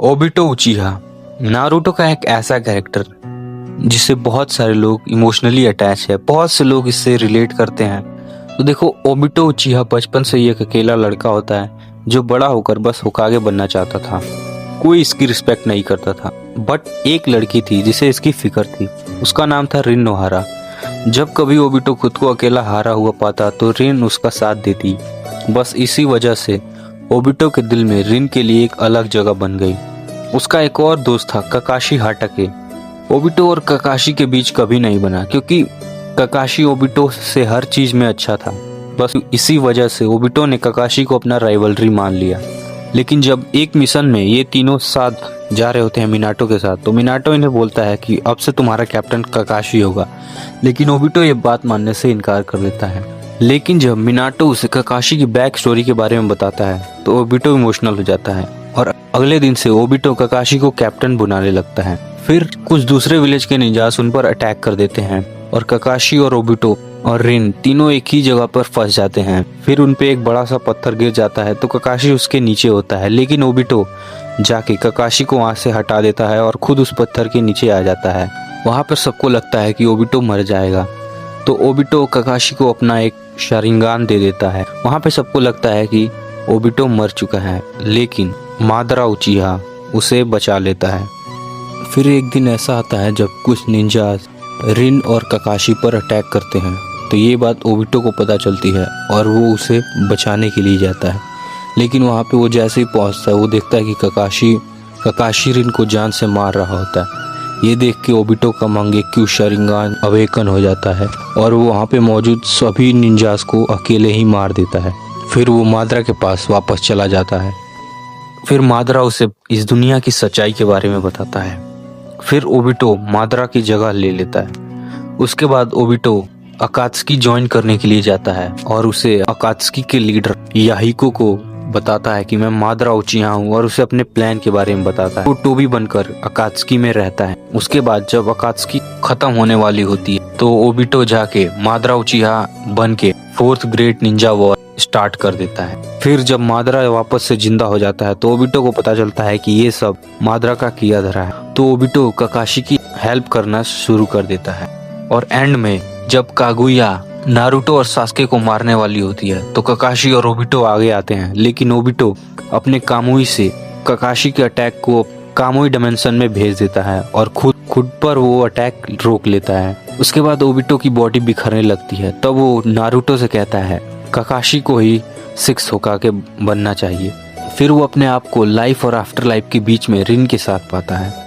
Obito उचिहा Naruto का एक ऐसा कैरेक्टर जिससे बहुत सारे लोग इमोशनली अटैच है। बहुत से लोग इससे रिलेट करते हैं। तो देखो, ओबिटो उचिहा बचपन से ही एक अकेला लड़का होता है जो बड़ा होकर बस होकागे बनना चाहता था। कोई इसकी रिस्पेक्ट नहीं करता था, बट एक लड़की थी जिसे इसकी फिक्र थी। उसका नाम था रिन नोहारा। जब कभी ओबिटो खुद को अकेला हारा हुआ पाता तो रिन उसका साथ देती। बस इसी वजह से ओबिटो के दिल में रिन के लिए एक अलग जगह बन गई। उसका एक और दोस्त था, ककाशी हाटाके। ओबिटो और ककाशी के बीच कभी नहीं बना, क्योंकि ककाशी ओबिटो से हर चीज में अच्छा था। बस इसी वजह से ओबिटो ने ककाशी को अपना राइवलरी मान लिया। लेकिन जब एक मिशन में ये तीनों साथ जा रहे होते हैं मिनाटो के साथ, तो मिनाटो इन्हें बोलता है कि अब से तुम्हारा कैप्टन ककाशी होगा। लेकिन ओबिटो ये बात मानने से इनकार कर देता है। लेकिन जब मिनाटो उसे ककाशी की बैक स्टोरी के बारे में बताता है तो ओबिटो इमोशनल हो जाता है और अगले दिन से ओबिटो ककाशी को कैप्टन बुलाने लगता है। फिर कुछ दूसरे विलेज के निंजास उन पर अटैक कर देते हैं और ककाशी और ओबिटो और रिन तीनों एक ही जगह पर फंस जाते हैं। फिर उन पे एक बड़ा सा पत्थर गिर जाता है तो ककाशी उसके नीचे होता है, लेकिन ओबिटो जाके ककाशी को वहां से हटा देता है और खुद उस पत्थर के नीचे आ जाता है। वहां पर सबको लगता है कि ओबिटो मर जाएगा, तो ओबिटो ककाशी को अपना एक शारिंगान दे देता है। वहां पे सबको लगता है कि ओबिटो मर चुका है, लेकिन मादरा उचिहा उसे बचा लेता है। फिर एक दिन ऐसा आता है जब कुछ निंजास रिन और ककाशी पर अटैक करते हैं, तो ये बात ओबिटो को पता चलती है और वो उसे बचाने के लिए जाता है। लेकिन वहाँ पे वो जैसे ही पहुँचता है वो देखता है कि ककाशी रिन को जान से मार रहा होता है। ये देख के ओबिटो का मंगेक्यू शारिंगान अवेकन हो जाता है और वो वहाँ पे मौजूद सभी निंजास को अकेले ही मार देता है। फिर वो मादरा के पास वापस चला जाता है। फिर मादरा उसे इस दुनिया की सच्चाई के बारे में बताता है। फिर ओबिटो मादरा की जगह ले लेता है। उसके बाद ओबिटो अकात्सुकी ज्वाइन करने के लिए जाता है और उसे अकात्सुकी के लीडर याहिको को बताता है कि मैं मादरा उचिहा हूँ और उसे अपने प्लान के बारे में बताता है। वो टोबी बनकर अकात्सुकी में रहता है। उसके बाद जब अकात्सुकी खत्म होने वाली होती है तो ओबिटो जाके मादरा उचिहा बन के 4th great Ninja war start कर देता है। फिर जब मादरा वापस से जिंदा हो जाता है तो ओबिटो को पता चलता है कि ये सब मादरा का किया धरा है, तो ओबिटो ककाशी की हेल्प करना शुरू कर देता है। और एंड में जब कागुया नारुतो और सास्के को मारने वाली होती है तो ककाशी और ओबिटो आगे आते हैं, लेकिन ओबिटो अपने कामुई से ककाशी के अटैक को कामुई डायमेंशन में भेज देता है और खुद पर वो अटैक रोक लेता है। उसके बाद ओबिटो की बॉडी बिखरने लगती है, तब वो नारुतो से कहता है ककाशी को ही 6 होकागे बनना चाहिए। फिर वो अपने आप को लाइफ और आफ्टर लाइफ के बीच में रिन के साथ पाता है।